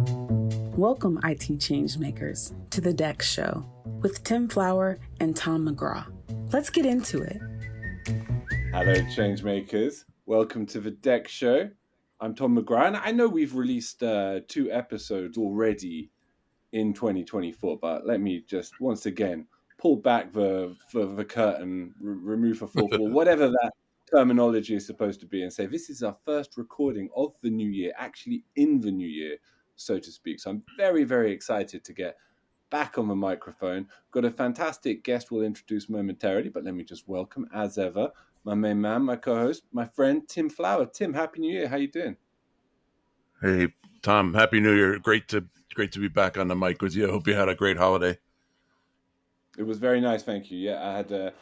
Welcome, IT changemakers, to the DEX Show with Tim Flower and Tom McGraw. Let's get into it. Hello, changemakers. Welcome to the DEX Show. I'm Tom McGraw, and I know we've released 2 episodes already in 2024, but let me just once again pull back the curtain, remove a full whatever that terminology is supposed to be, and say this is our first recording of the new year, actually in the new year, so to speak. So I'm very, very excited to get back on the microphone. Got a fantastic guest we'll introduce momentarily, but let me just welcome, as ever, my main man, my co-host, my friend Tim Flower. Tim, Happy New Year. How you doing? Hey, Tom, Happy New Year. Great to be back on the mic with you. I hope you had a great holiday. It was very nice, thank you. Yeah, I had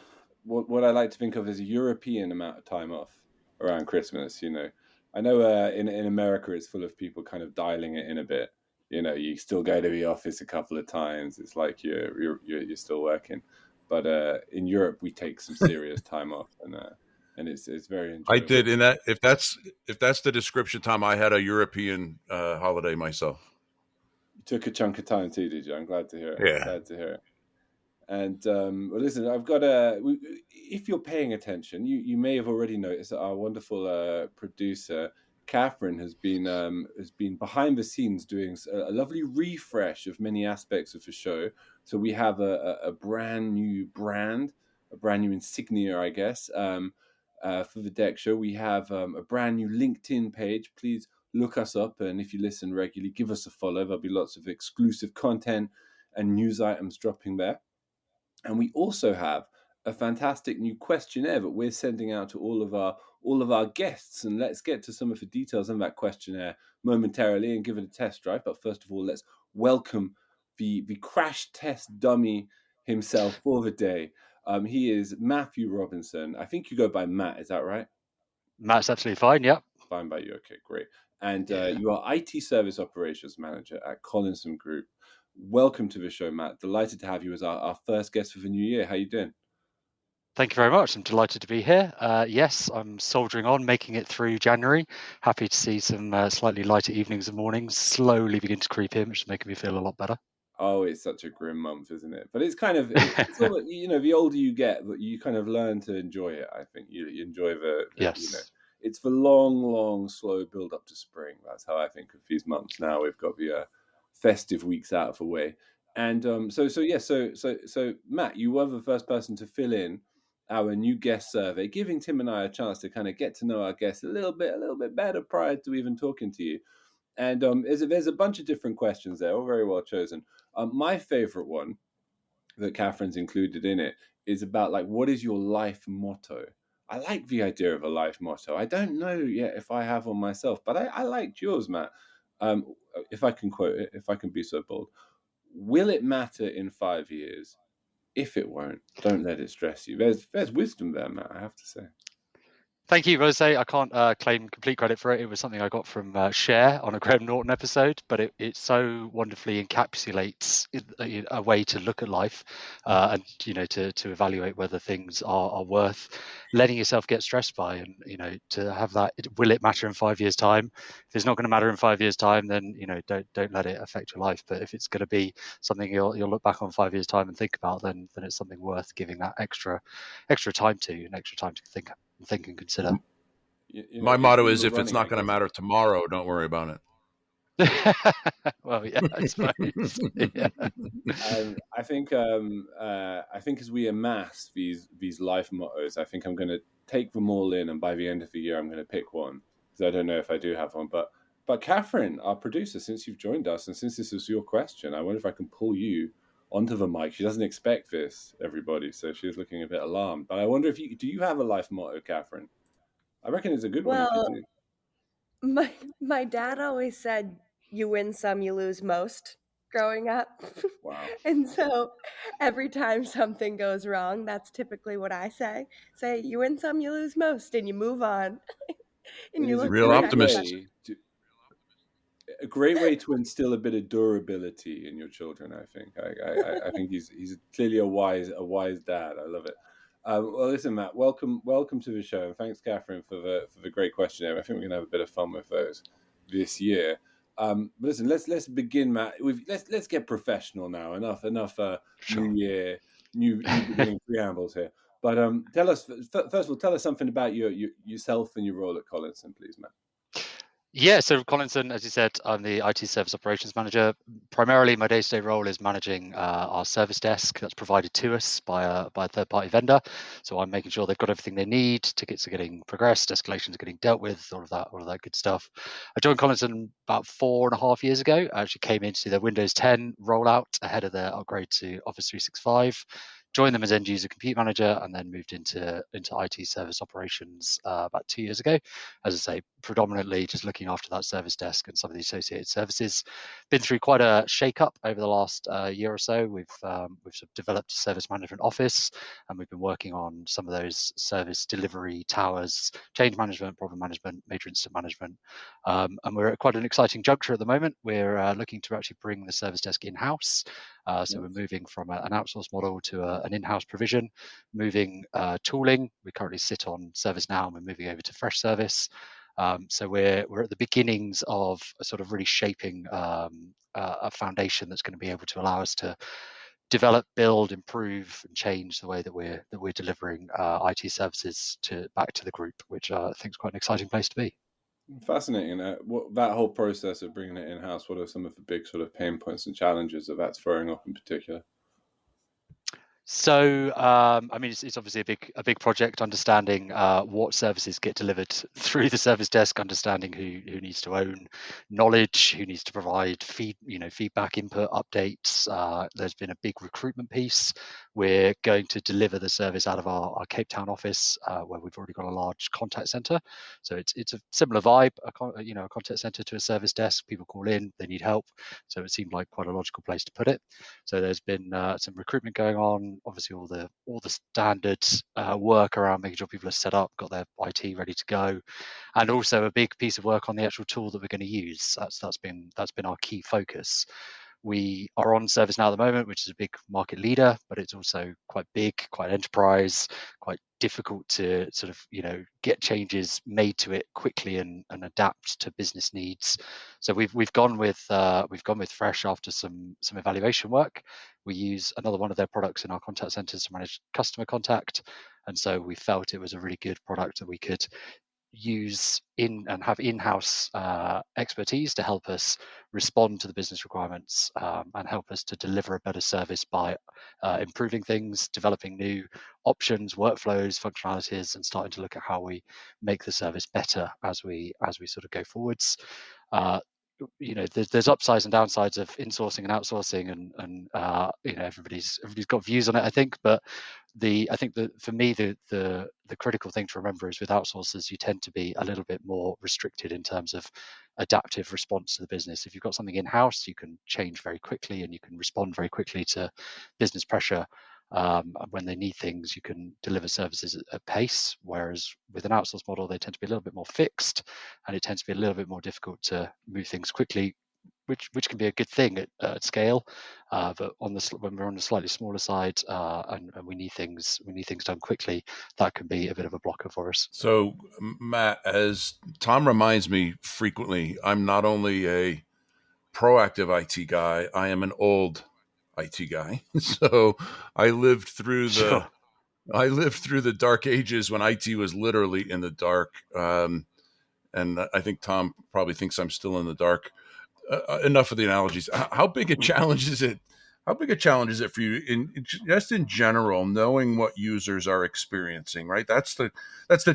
what I like to think of as a European amount of time off around Christmas. You know, I know in America it's full of people kind of dialing it in a bit. You know, you still go to the office a couple of times. It's like you're still working, but in Europe we take some serious time off, and it's very enjoyable. I did in that if that's the description, Tom. I had a European holiday myself. You took a chunk of time too, did you? I'm glad to hear it. Yeah. Glad to hear it. And well, listen, I've got if you're paying attention, you may have already noticed that our wonderful producer Catherine has been behind the scenes doing a lovely refresh of many aspects of the show. So we have a brand new brand, a brand new insignia, I guess, for the DEX Show. We have a brand new LinkedIn page. Please look us up, and if you listen regularly, give us a follow. There'll be lots of exclusive content and news items dropping there. And we also have a fantastic new questionnaire that we're sending out to all of our guests. And let's get to some of the details on that questionnaire momentarily and give it a test drive. But first of all, let's welcome the crash test dummy himself for the day. He is Matthew Robinson. I think you go by Matt, is that right? Matt's absolutely fine, yeah. Fine by you, okay, great. And you are IT Service Operations Manager at Collinson Group. Welcome to the show, Matt. Delighted to have you as our first guest for the new year. How you doing? Thank you very much. I'm delighted to be here. Yes, I'm soldiering on, making it through January. Happy to see some slightly lighter evenings and mornings slowly begin to creep in, which is making me feel a lot better. Oh, it's such a grim month, isn't it? But it's kind of, it's all, you know, the older you get, you kind of learn to enjoy it. I think you enjoy yes. You know, it's the long, slow build up to spring. That's how I think of these months. Now we've got the festive weeks out of the way, and so Matt, you were the first person to fill in our new guest survey, giving Tim and I a chance to kind of get to know our guests a little bit better prior to even talking to you. And there's a bunch of different questions there, all very well chosen. My favorite one that Catherine's included in it is about, like, what is your life motto? I like the idea of a life motto. I don't know yet if I have one myself, but I liked yours, Matt. If I can quote it, if I can be so bold, will it matter in 5 years? If it won't, don't let it stress you. There's wisdom there, Matt, I have to say. Thank you, Rose. I can't claim complete credit for it. It was something I got from Cher on a Graham Norton episode, but it so wonderfully encapsulates a way to look at life and, you know, to evaluate whether things are worth letting yourself get stressed by. And, you know, to have that, will it matter in 5 years' time? If it's not going to matter in 5 years' time, then, you know, don't let it affect your life. But if it's going to be something you'll look back on 5 years' time and think about, then it's something worth giving that extra time to, and extra time to think and consider. You know, my motto is, if it's not going to matter tomorrow, don't worry about it. Well, yeah, I suppose. Yeah. I think as we amass these life mottos, I think I'm going to take them all in, and by the end of the year, I'm going to pick one, because I don't know if I do have one. But Catherine, our producer, since you've joined us and since this is your question, I wonder if I can pull you onto the mic. She doesn't expect this, everybody, so she's looking a bit alarmed. But I wonder if do you have a life motto, Catherine? I reckon it's a good one if you do. My dad always said, you win some, you lose most, growing up. Wow. And so every time something goes wrong, that's typically what I say. Say, you win some, you lose most, and you move on. And you look real optimist. A great way to instill a bit of durability in your children, I think. I think he's clearly a wise dad. I love it. Well, listen, Matt, welcome to the show, and thanks, Catherine, for the great questionnaire. I think we're going to have a bit of fun with those this year. But listen, let's begin, Matt. Let's get professional now. Enough. Sure. New year, new beginning preambles here. But tell us first of all, tell us something about yourself and your role at Collinson, please, Matt. Yeah, so Collinson, as you said, I'm the IT Service Operations Manager. Primarily, my day-to-day role is managing our service desk that's provided to us by a third-party vendor. So I'm making sure they've got everything they need, tickets are getting progressed, escalations are getting dealt with, all of that good stuff. I joined Collinson about 4.5 years ago. I actually came in to do their Windows 10 rollout ahead of their upgrade to Office 365. Joined them as end user compute manager, and then moved into IT service operations about 2 years ago. As I say, predominantly just looking after that service desk and some of the associated services. Been through quite a shake-up over the last year or so. We've sort of developed a service management office, and we've been working on some of those service delivery towers, change management, problem management, major incident management. And we're at quite an exciting juncture at the moment. We're looking to actually bring the service desk in-house. So we're moving from an outsourced model to an in-house provision, moving tooling. We currently sit on ServiceNow, and we're moving over to Fresh Service. So we're at the beginnings of sort of really shaping a foundation that's going to be able to allow us to develop, build, improve, and change the way that we're delivering IT services back to the group, which I think is quite an exciting place to be. Fascinating. What that whole process of bringing it in house? What are some of the big sort of pain points and challenges that's throwing up in particular? So, I mean, it's obviously a big project. Understanding what services get delivered through the service desk, understanding who needs to own knowledge, who needs to provide feedback, input, updates. There's been a big recruitment piece. We're going to deliver the service out of our Cape Town office, where we've already got a large contact center. So it's a similar vibe, a contact center to a service desk. People call in, they need help. So it seemed like quite a logical place to put it. So there's been some recruitment going on. Obviously, all the standard work around making sure people are set up, got their IT ready to go, and also a big piece of work on the actual tool that we're going to use. That's been our key focus. We are on ServiceNow at the moment, which is a big market leader, but it's also quite big, quite enterprise, quite difficult to sort of get changes made to it quickly and adapt to business needs. So we've gone with Fresh after some evaluation work. We use another one of their products in our contact centers to manage customer contact, and so we felt it was a really good product that we could use and have in-house expertise to help us respond to the business requirements and help us to deliver a better service by improving things, developing new options, workflows, functionalities, and starting to look at how we make the service better as we sort of go forwards. There's upsides and downsides of insourcing and outsourcing, and everybody's got views on it, I think. But I think that for me, the critical thing to remember is with outsourcers, you tend to be a little bit more restricted in terms of adaptive response to the business. If you've got something in house, you can change very quickly and you can respond very quickly to business pressure. When they need things, you can deliver services at pace, whereas with an outsourced model, they tend to be a little bit more fixed, and it tends to be a little bit more difficult to move things quickly, which can be a good thing at scale. But when we're on the slightly smaller side and we need things done quickly, that can be a bit of a blocker for us. So, Matt, as Tom reminds me frequently, I'm not only a proactive IT guy, I am an old IT guy. So I lived through the dark ages when IT was literally in the dark. And I think Tom probably thinks I'm still in the dark. Enough of the analogies. How big a challenge is it? How big a challenge is it for you just in general, knowing what users are experiencing, right? That's the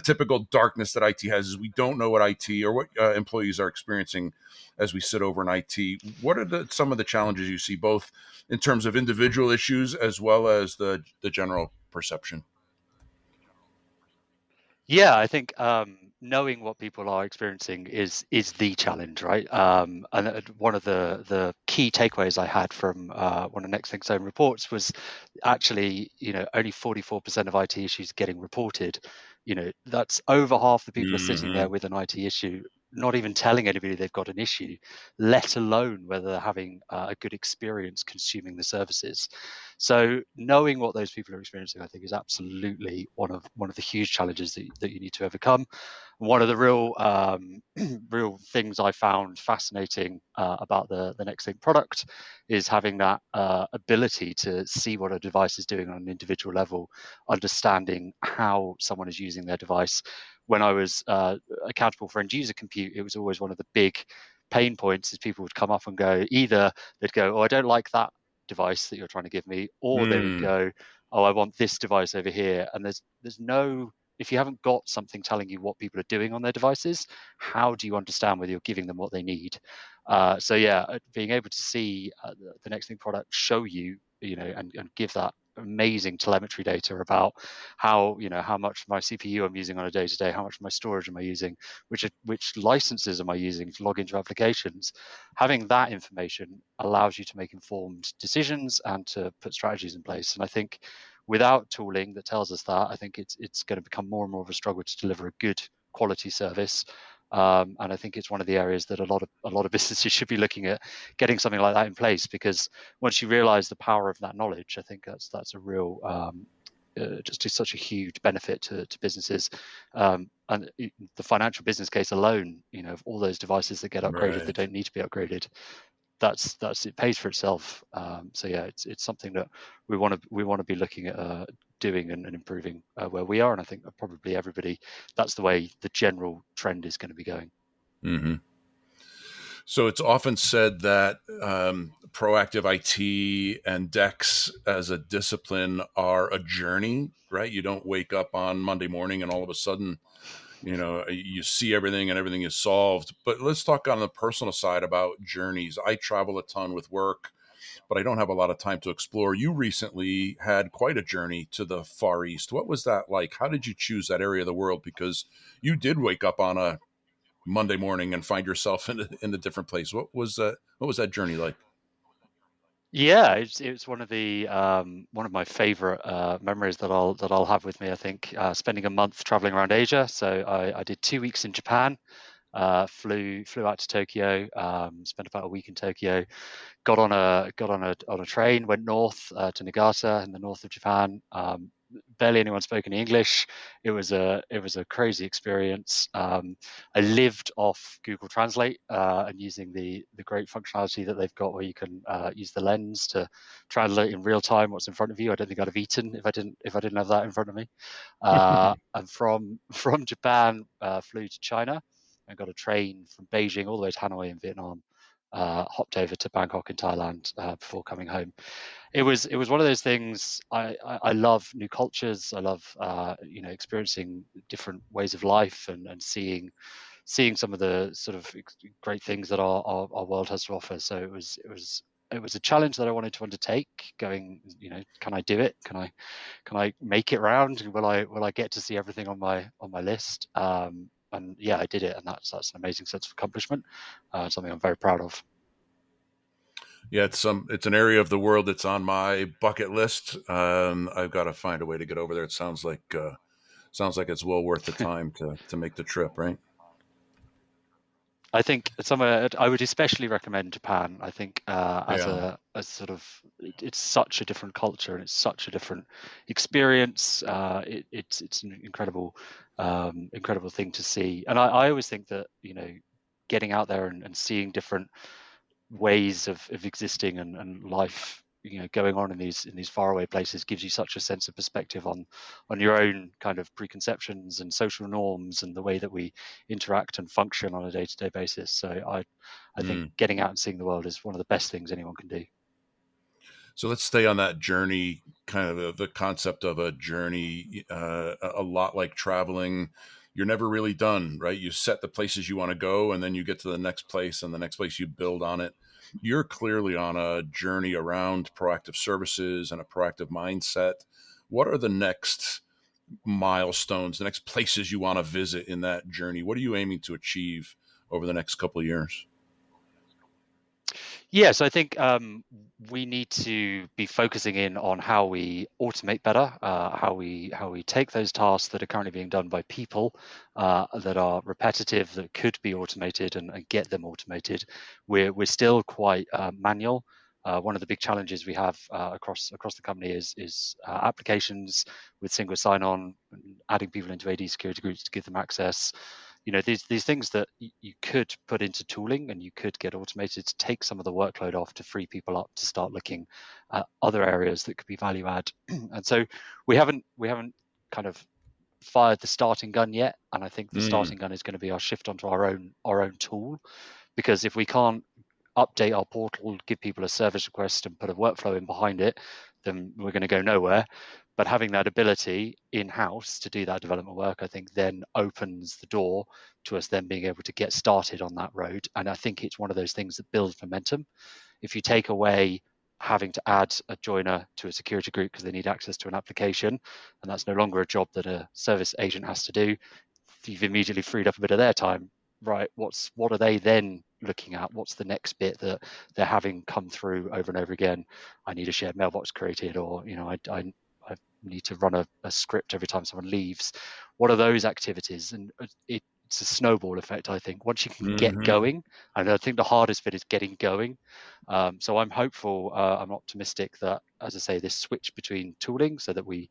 typical darkness that IT has, is we don't know what IT or what employees are experiencing as we sit over in IT. What are some of the challenges you see, both in terms of individual issues as well as the general perception? Yeah, I think knowing what people are experiencing is the challenge, right? And one of the key takeaways I had from one of Next Think's own reports was actually, only 44% of IT issues getting reported. That's over half the people are sitting there with an IT issue not even telling anybody they've got an issue, let alone whether they're having a good experience consuming the services. So knowing what those people are experiencing, I think, is absolutely one of the huge challenges that you need to overcome. One of the real real things I found fascinating about the NextThing product is having that ability to see what a device is doing on an individual level, understanding how someone is using their device. When I was accountable for end user compute, it was always one of the big pain points is people would come up and go, either they'd go, oh, I don't like that device that you're trying to give me, or they would go, oh, I want this device over here. And there's no, if you haven't got something telling you what people are doing on their devices, how do you understand whether you're giving them what they need? So yeah, being able to see the NextThing product show you, and give that amazing telemetry data about how much my CPU I'm using on a day-to-day, how much of my storage am I using, which licenses am I using to log into applications. Having that information allows you to make informed decisions and to put strategies in place. And I think without tooling that tells us that, I think it's going to become more and more of a struggle to deliver a good quality service. And I think it's one of the areas that a lot of businesses should be looking at getting something like that in place, because once you realize the power of that knowledge, I think that's a real just such a huge benefit to businesses. And the financial business case alone, of all those devices that get upgraded that don't need to be upgraded, that's it pays for itself. So yeah, it's something that we want to be looking at doing and improving where we are, and I think probably everybody, that's the way the general trend is going to be going. Mm-hmm. So it's often said that proactive IT and DEX as a discipline are a journey, right? You don't wake up on Monday morning and all of a sudden, you see everything and everything is solved. But let's talk on the personal side about journeys. I travel a ton with work, but I don't have a lot of time to explore. You recently had quite a journey to the Far East. What was that like? How did you choose that area of the world? Because you did wake up on a Monday morning and find yourself in a different place. What was that journey like? Yeah, it's one of my favorite memories that I'll have with me. I think spending a month traveling around Asia. So I did 2 weeks in Japan, flew out to Tokyo, spent about a week in Tokyo, got on a train, went north to Niigata in the north of Japan. Barely anyone spoke any English. It was a crazy experience. I lived off Google Translate and using the great functionality that they've got, where you can use the lens to translate in real time what's in front of you. I don't think I'd have eaten if I didn't have that in front of me. And from Japan, flew to China and got a train from Beijing all the way to Hanoi in Vietnam. Hopped over to Bangkok in Thailand before coming home. It was one of those things. I love new cultures. I love experiencing different ways of life and seeing some of the sort of great things that our world has to offer. So it was a challenge that I wanted to undertake. Going, can I do it? Can I make it round? Will I get to see everything on my list? And yeah, I did it, and that's an amazing sense of accomplishment. Something I'm very proud of. Yeah, it's an area of the world that's on my bucket list. I've got to find a way to get over there. It sounds like it's well worth the time to make the trip, right? I think somewhere I would especially recommend Japan. I think as sort of, it's such a different culture and it's such a different experience. It's an incredible thing to see. And I always think that getting out there and seeing different ways of existing and life going on in these faraway places gives you such a sense of perspective on your own kind of preconceptions and social norms and the way that we interact and function on a day-to-day basis. So I think getting out and seeing the world is one of the best things anyone can do. So let's stay on that journey, kind of the concept of a journey, a lot like traveling. You're never really done, right? You set the places you want to go, and then you get to the next place, and the next place you build on it. You're clearly on a journey around proactive services and a proactive mindset. What are the next milestones, the next places you want to visit in that journey? What are you aiming to achieve over the next couple of years? Yes, I think we need to be focusing in on how we automate better, how we take those tasks that are currently being done by people that are repetitive, that could be automated, and get them automated. We're still quite manual. One of the big challenges we have across the company is applications with single sign-on, adding people into AD security groups to give them access. These things that you could put into tooling and you could get automated to take some of the workload off, to free people up to start looking at other areas that could be value add. And so we haven't kind of fired the starting gun yet, and I think the starting gun is going to be our shift onto our own tool, because if we can't update our portal, give people a service request and put a workflow in behind it, then we're going to go nowhere. But having that ability in-house to do that development work, I think then opens the door to us then being able to get started on that road. And I think it's one of those things that builds momentum. If you take away having to add a joiner to a security group because they need access to an application, and that's no longer a job that a service agent has to do, you've immediately freed up a bit of their time. Right, what are they then looking at? What's the next bit that they're having come through over and over again? I need a shared mailbox created, or I need to run a script every time someone leaves. What are those activities? And it's a snowball effect, I think. Once you can get going, and I think the hardest bit is getting going. So I'm hopeful, I'm optimistic that, as I say, this switch between tooling, so that we've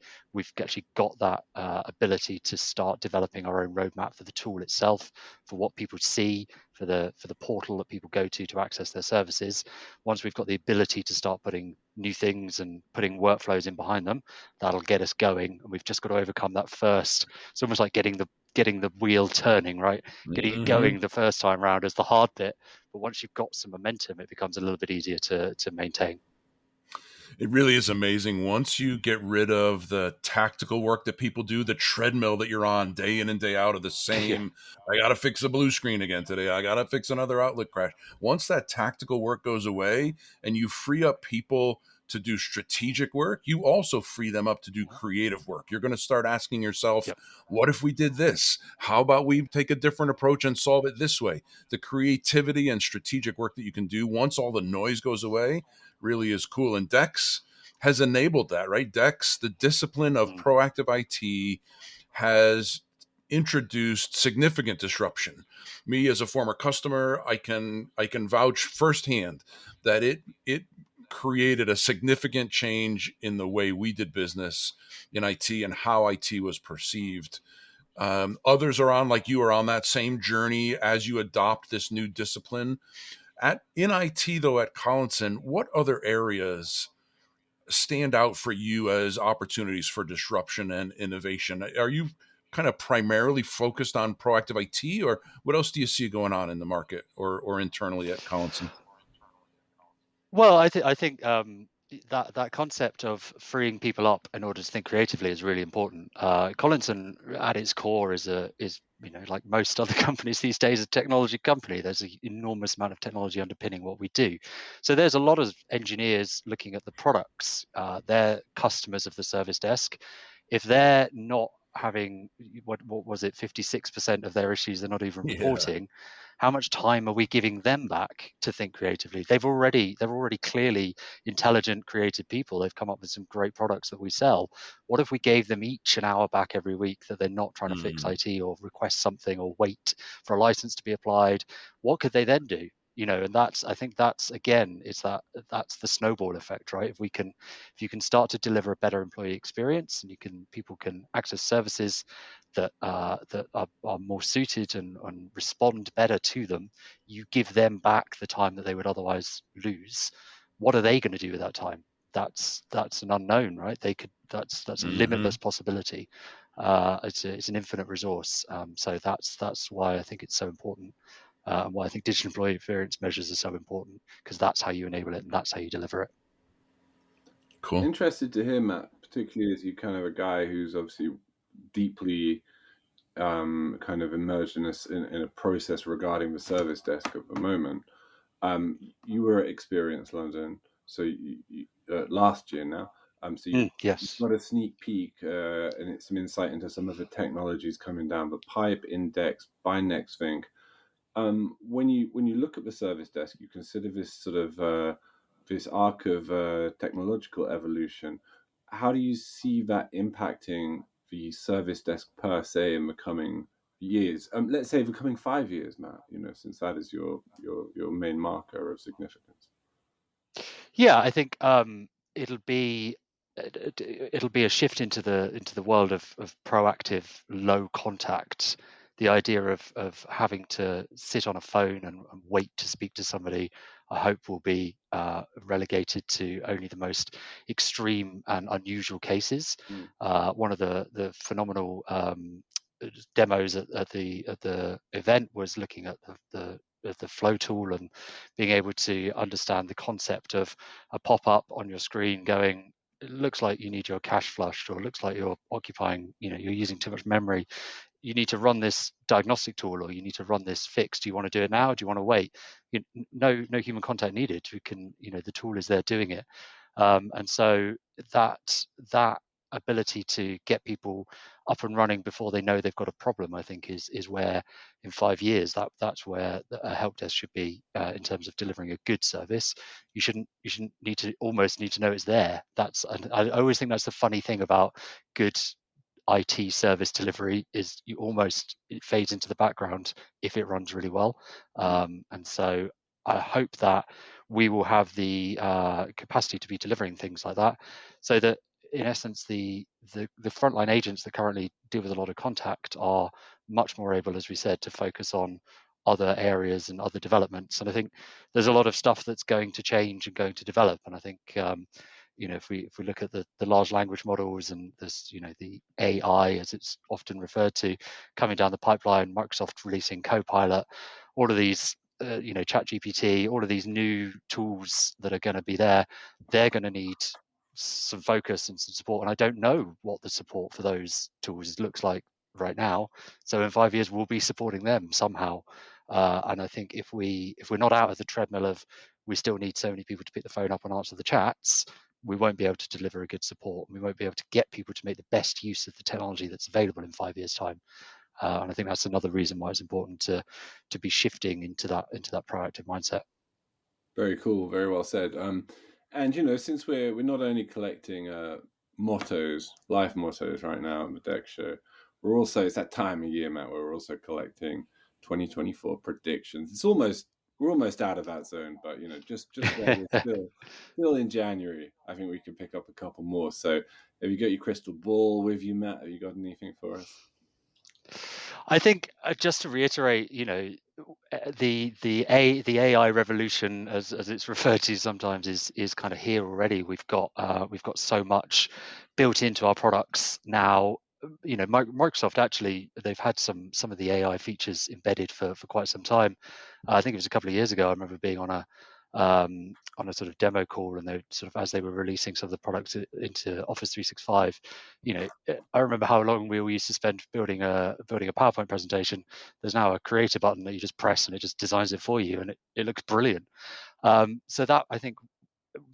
actually got that ability to start developing our own roadmap for the tool itself, for what people see, for the portal that people go to access their services. Once we've got the ability to start putting new things and putting workflows in behind them, that'll get us going. And we've just got to overcome that first. It's almost like getting the wheel turning, right? Getting it going the first time round is the hard bit, but once you've got some momentum, it becomes a little bit easier to maintain. It really is amazing. Once you get rid of the tactical work that people do, the treadmill that you're on day in and day out of the same, I got to fix a blue screen again today, I got to fix another outlet crash. Once that tactical work goes away and you free up people to do strategic work, you also free them up to do creative work. You're going to start asking yourself, what if we did this? How about we take a different approach and solve it this way? The creativity and strategic work that you can do once all the noise goes away really is cool. And DEX has enabled that, right? DEX, the discipline of proactive IT, has introduced significant disruption. Me as a former customer, I can vouch firsthand that it created a significant change in the way we did business in IT and how IT was perceived. Others are on, like you are on that same journey as you adopt this new discipline. In IT, though, at Collinson, what other areas stand out for you as opportunities for disruption and innovation? Are you kind of primarily focused on proactive IT, or what else do you see going on in the market or internally at Collinson? Well, I think that concept of freeing people up in order to think creatively is really important. Collinson, at its core, is like most other companies these days, a technology company. There's an enormous amount of technology underpinning what we do. So there's a lot of engineers looking at the products. They're customers of the service desk. If they're not having what was it, 56% of their issues they're not even reporting, how much time are we giving them back to think creatively? They're already clearly intelligent, creative people. They've come up with some great products that we sell. What if we gave them each an hour back every week that they're not trying to fix IT or request something or wait for a license to be applied? What could they then do? And I think that's again, that's the snowball effect, right? If you can start to deliver a better employee experience, and people can access services that are more suited and respond better to them, you give them back the time that they would otherwise lose. What are they going to do with that time? That's an unknown, right? That's a limitless possibility. It's an infinite resource. So that's why I think it's so important. And why I think digital employee experience measures are so important, because that's how you enable it and that's how you deliver it. Cool. Interested to hear, Matt, particularly as you kind of a guy who's obviously deeply kind of immersed in a process regarding the service desk at the moment. You were at Experience London, so you last year now. So you've got a sneak peek and some insight into some of the technologies coming down the pipe, Index, by NextThink. when you look at the service desk, you consider this sort of this arc of technological evolution. How do you see that impacting the service desk per se in the coming years? Let's say the coming 5 years, Matt. Since that is your main marker of significance. Yeah, I think it'll be a shift into the world of proactive, low contact. The idea of having to sit on a phone and wait to speak to somebody, I hope, will be relegated to only the most extreme and unusual cases. One of the phenomenal demos at the event was looking at the flow tool and being able to understand the concept of a pop-up on your screen going, it looks like you need your cache flushed, or it looks like you're occupying, you're using too much memory. You need to run this diagnostic tool, or you need to run this fix. Do you want to do it now? Do you want to wait? No human contact needed. We can, the tool is there doing it. And so that ability to get people up and running before they know they've got a problem, I think is where in 5 years that's where a help desk should be in terms of delivering a good service. You shouldn't need to know it's there. I always think that's the funny thing about good IT service delivery is it fades into the background if it runs really well. And so I hope that we will have the capacity to be delivering things like that, so that in essence the frontline agents that currently deal with a lot of contact are much more able, as we said, to focus on other areas and other developments. And I think there's a lot of stuff that's going to change and going to develop. And I think if we look at the large language models and this, the AI as it's often referred to, coming down the pipeline, Microsoft releasing Copilot, all of these ChatGPT, all of these new tools that are going to be there, they're going to need some focus and some support. And I don't know what the support for those tools looks like right now. So in 5 years, we'll be supporting them somehow. And I think if we're not out of the treadmill of we still need so many people to pick the phone up and answer the chats, we won't be able to deliver a good support. We won't be able to get people to make the best use of the technology that's available in 5 years' time. And I think that's another reason why it's important to be shifting into that proactive mindset. Very cool. Very well said. And since we're not only collecting life mottos right now on the DEX show, it's that time of year, Matt, where we're also collecting 2024 predictions. We're almost out of that zone, but just while we're still in January, I think we can pick up a couple more. So have you got your crystal ball with you, Matt? Have you got anything for us? I think just to reiterate, the AI revolution, as it's referred to sometimes, is kind of here already. We've got so much built into our products now. Microsoft actually, they've had some of the AI features embedded for quite some time. I think it was a couple of years ago. I remember being on a sort of demo call, and they sort of, as they were releasing some of the products into Office 365, I remember how long we all used to spend building a PowerPoint presentation. There's now a creator button that you just press and it just designs it for you, and it looks brilliant. So that, I think,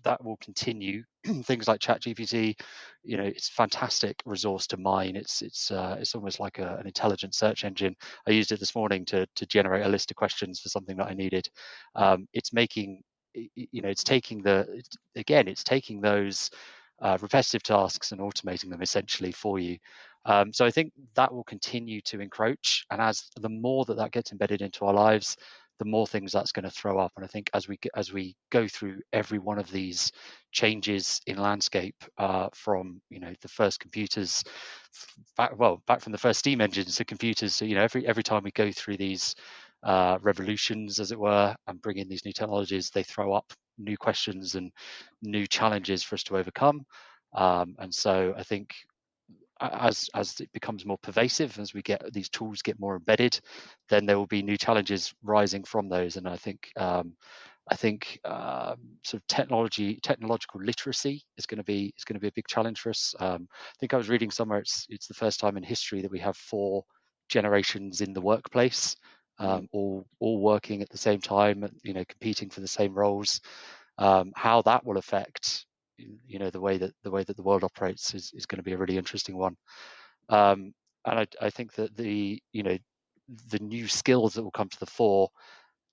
that will continue. Things like ChatGPT, it's a fantastic resource to mine. It's almost like an intelligent search engine. I used it this morning to generate a list of questions for something that I needed. It's making, it's taking those repetitive tasks and automating them essentially for you. So I think that will continue to encroach, and as the more that gets embedded into our lives, the more things that's going to throw up. And I think as we go through every one of these changes in landscape, from the first computers back from the first steam engines to computers, so every time we go through these revolutions, as it were, and bring in these new technologies, they throw up new questions and new challenges for us to overcome. And so I think as it becomes more pervasive, as these tools get more embedded, then there will be new challenges rising from those. And I think sort of technological literacy is going to be a big challenge for us. I think I was reading somewhere it's the first time in history that we have 4 generations in the workplace, all working at the same time, competing for the same roles. How that will affect the way that the world operates is going to be a really interesting one. And I think that the new skills that will come to the fore,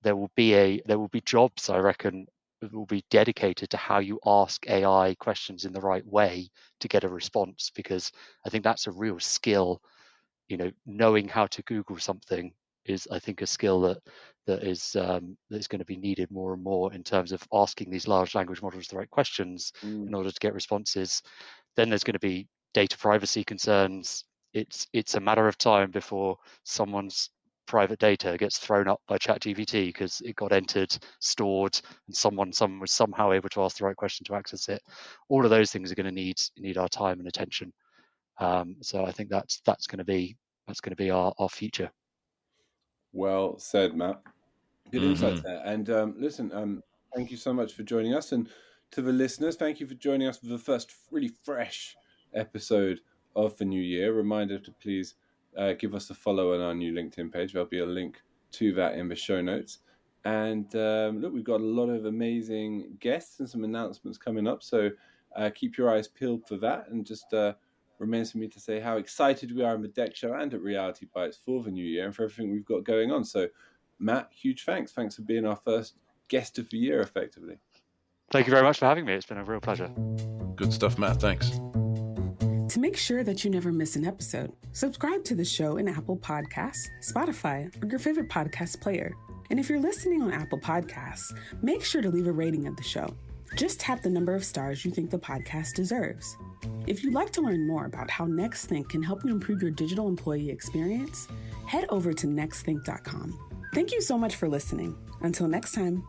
there will be jobs, I reckon, that will be dedicated to how you ask AI questions in the right way to get a response, because I think that's a real skill. Knowing how to Google something is, I think, a skill that is going to be needed more and more in terms of asking these large language models the right questions in order to get responses. Then there's going to be data privacy concerns. It's a matter of time before someone's private data gets thrown up by ChatGPT because it got entered, stored, and someone was somehow able to ask the right question to access it. All of those things are going to need our time and attention. So I think that's going to be our future. Well said, Matt. Good insights there. And listen, thank you so much for joining us, and to the listeners, thank you for joining us for the first really fresh episode of the new year. Reminder to please give us a follow on our new LinkedIn page. There'll be a link to that in the show notes. And look, we've got a lot of amazing guests and some announcements coming up, so keep your eyes peeled for that. And just remains for me to say how excited we are in the DEX show and at Reality Bites for the new year and for everything we've got going on. So Matt, huge thanks. Thanks for being our first guest of the year, effectively. Thank you very much for having me. It's been a real pleasure. Good stuff, Matt. Thanks. To make sure that you never miss an episode, subscribe to the show in Apple Podcasts, Spotify, or your favorite podcast player. And if you're listening on Apple Podcasts, make sure to leave a rating of the show. Just tap the number of stars you think the podcast deserves. If you'd like to learn more about how NextThink can help you improve your digital employee experience, head over to nextthink.com. Thank you so much for listening. Until next time.